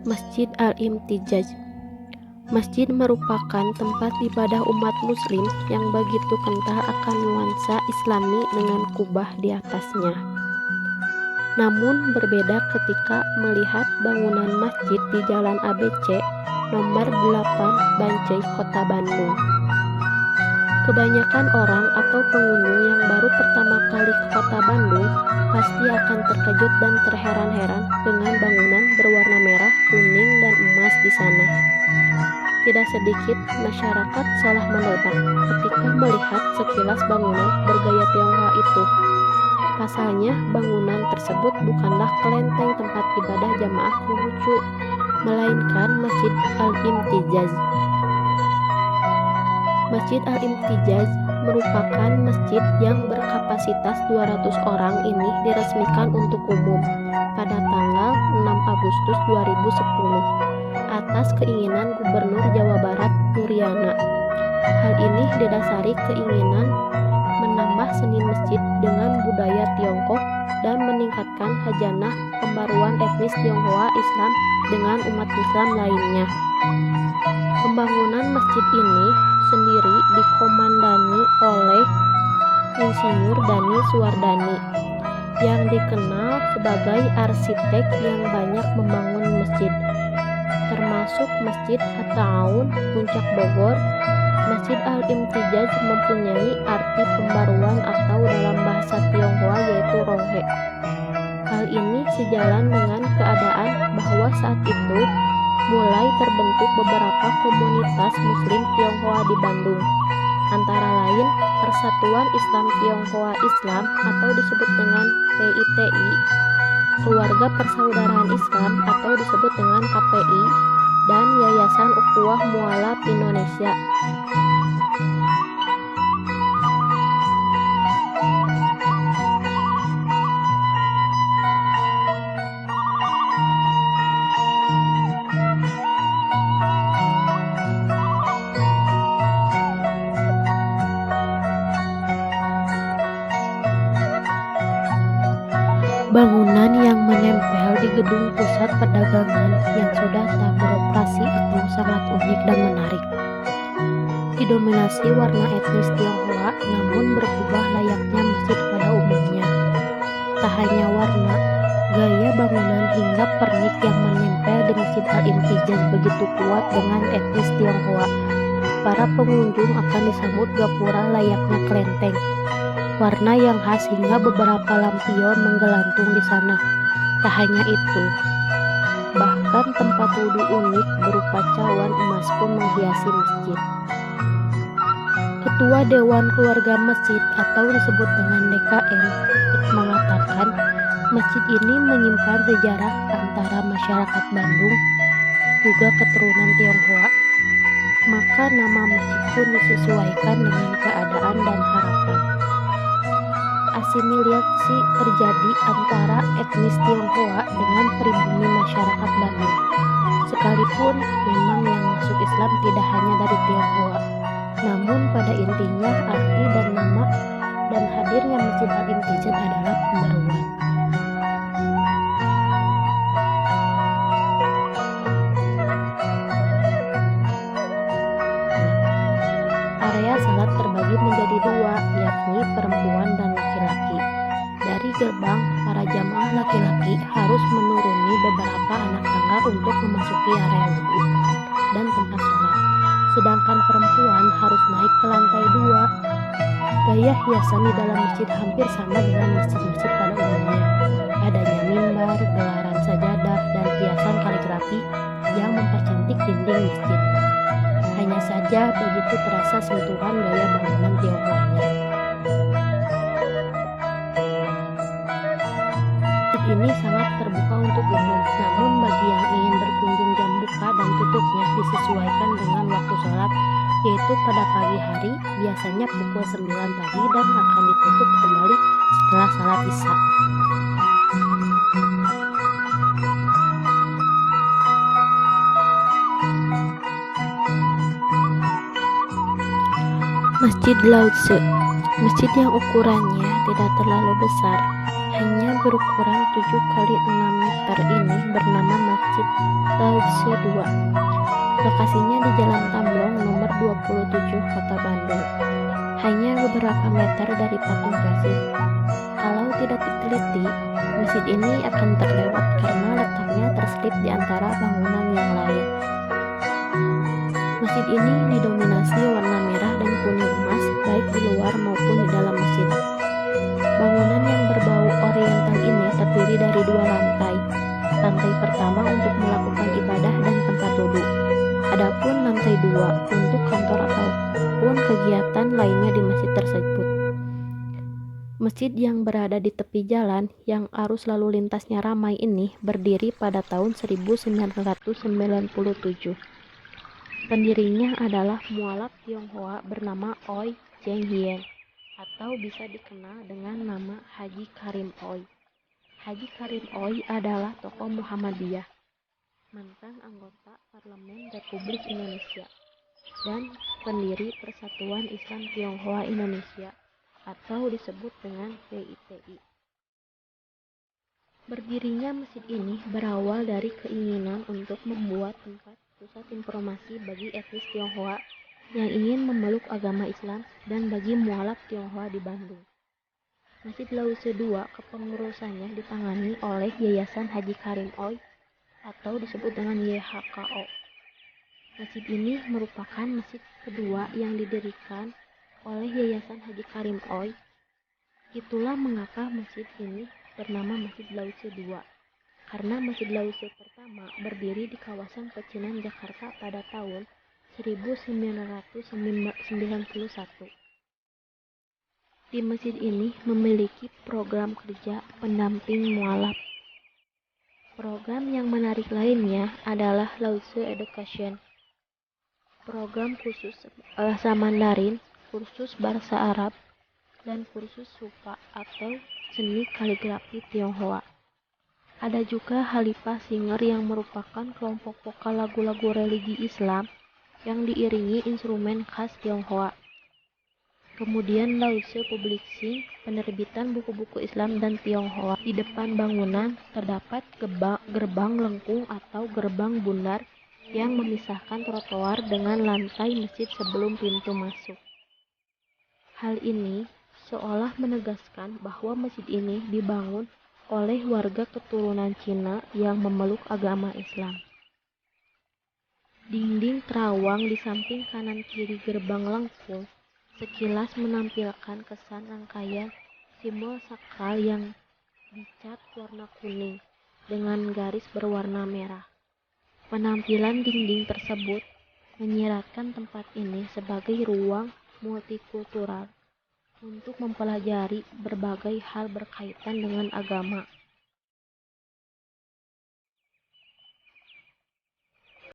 Masjid Al-Imtijaz. Masjid merupakan tempat ibadah umat muslim yang begitu kental akan nuansa islami dengan kubah di atasnya. Namun berbeda ketika melihat bangunan masjid di Jalan ABC nomor 8 Bancai, Kota Bandung. Kebanyakan orang atau pengunjung yang baru pertama kali ke Kota Bandung pasti akan terkejut dan terheran-heran dengan bangunan berwarna merah, kuning, dan emas di sana. Tidak sedikit masyarakat salah menebak ketika melihat sekilas bangunan bergaya Tionghoa itu. Pasalnya, bangunan tersebut bukanlah kelenteng tempat ibadah jamaah Konghucu, melainkan Masjid Al-Imtijaz. Masjid Al-Imtijaz merupakan masjid yang berkapasitas 200 orang ini diresmikan untuk umum pada tanggal 6 Agustus 2010 atas keinginan Gubernur Jawa Barat Nuriana. Hal ini didasari keinginan menambah seni masjid dengan budaya Tiongkok dan meningkatkan hajanah pembaruan etnis Tionghoa Islam dengan umat Islam lainnya. Pembangunan masjid ini sendiri dikomandani oleh Insinyur Dani Suwardani yang dikenal sebagai arsitek yang banyak membangun masjid, termasuk Masjid At-Ta'awun Puncak Bogor. Masjid Al-Imtijaz mempunyai arti pembaruan atau dalam bahasa Tionghoa yaitu Ronghe. Hal ini sejalan dengan keadaan bahwa saat itu mulai terbentuk beberapa komunitas Muslim Tionghoa di Bandung, antara lain Persatuan Islam Tionghoa Islam atau disebut dengan PITI, Keluarga Persaudaraan Islam atau disebut dengan KPI, dan Yayasan Ukhuwah Mualaf Indonesia. Bangunan yang menempel di gedung pusat perdagangan yang sudah tak beroperasi itu sangat unik dan menarik. Didominasi warna etnis Tionghoa namun berubah layaknya masjid pada umumnya. Tak hanya warna, gaya bangunan hingga pernik yang menempel di Masjid Al-Imtijaz begitu kuat dengan etnis Tionghoa. Para pengunjung akan disambut gapura layaknya kelenteng. Warna yang khas hingga beberapa lampion menggelantung di sana. Tak hanya itu, bahkan tempat wudhu unik berupa cawan emas pun menghiasi masjid. Ketua Dewan Keluarga Masjid atau disebut dengan DKM mengatakan masjid ini menyimpan sejarah antara masyarakat Bandung juga keturunan Tionghoa. Maka nama masjid pun disesuaikan dengan keadaan dan harapan. Asimilasi terjadi antara etnis Tionghoa dengan pribumi masyarakat Bandung. Sekalipun memang yang masuk Islam tidak hanya dari Tionghoa, namun pada intinya arti dan nama dan hadirnya Masjid Al-Imtijaz adalah pembaruan. Area salat terbagi menjadi dua, yakni perempuan dan laki-laki. Dari gerbang, para jamaah laki-laki harus menuruni beberapa anak tangga untuk memasuki area wudhu dan tempat sholat. Sedangkan perempuan harus naik ke lantai 2. Gaya hiasan di dalam masjid hampir sama dengan masjid-masjid pada umumnya. Adanya mimbar, gelaran sajadah, dan hiasan kaligrafi yang mempercantik dinding masjid. Hanya saja begitu terasa sentuhan gaya bangunan Tionghoanya. Masjid ini sangat terbuka untuk umum, namun bagi yang ingin berkunjung jam buka dan tutupnya disesuaikan dengan waktu sholat, yaitu pada pagi hari, biasanya pukul 9 pagi dan akan ditutup kembali setelah salat Isya. Masjid Lao-Tzu. Masjid yang ukurannya tidak terlalu besar, hanya berukuran 7 x 6 meter ini bernama Masjid Masjid Lause II. Lokasinya di Jalan Tamblong nomor 27 Kota Bandung. Hanya beberapa meter dari patung Persib. Kalau tidak diteliti, masjid ini akan terlewat karena letaknya terselip di antara bangunan yang lain. Masjid ini didominasi warna merah dan kuning emas baik di luar maupun di dalam masjid. Bangunan yang berbau oriental ini terdiri dari 2 lantai. Lantai pertama untuk melakukan ibadah dan tempat duduk. Adapun lantai 2 untuk kantor ataupun kegiatan lainnya di masjid tersebut. Masjid yang berada di tepi jalan yang arus lalu lintasnya ramai ini berdiri pada tahun 1997. Pendirinya adalah mualaf Tionghoa bernama Oi Cheng Hien atau bisa dikenal dengan nama Haji Karim Oi. Haji Karim Oi adalah tokoh Muhammadiyah, mantan anggota Parlemen Republik Indonesia, dan pendiri Persatuan Islam Tionghoa Indonesia atau disebut dengan PITI. Berdirinya masjid ini berawal dari keinginan untuk membuat tempat pusat informasi bagi etnis Tionghoa yang ingin memeluk agama Islam dan bagi mualaf Tionghoa di Bandung. Masjid Lause II kepengurusannya ditangani oleh Yayasan Haji Karim Oi atau disebut dengan YHKO. Masjid ini merupakan masjid kedua yang didirikan oleh Yayasan Haji Karim Oi. Itulah mengapa masjid ini bernama Masjid Lause II, karena Masjid Lause pertama berdiri di kawasan Pecinan, Jakarta pada tahun 1991. Di masjid ini memiliki program kerja pendamping mualaf. Program yang menarik lainnya adalah Lause Education, program khusus bahasa Mandarin, kursus bahasa Arab, dan kursus rupa atau seni kaligrafi Tionghoa. Ada juga Halifa Singer yang merupakan kelompok vokal lagu-lagu religi Islam yang diiringi instrumen khas Tionghoa. Kemudian Lause Publishing, penerbitan buku-buku Islam dan Tionghoa. Di depan bangunan terdapat gerbang lengkung atau gerbang bundar yang memisahkan trotoar dengan lantai masjid sebelum pintu masuk. Hal ini seolah menegaskan bahwa masjid ini dibangun oleh warga keturunan Cina yang memeluk agama Islam. Dinding terawang di samping kanan kiri gerbang lengkung sekilas menampilkan kesan rangkaian simbol sakral yang dicat warna kuning dengan garis berwarna merah. Penampilan dinding tersebut menyiratkan tempat ini sebagai ruang multikultural untuk mempelajari berbagai hal berkaitan dengan agama.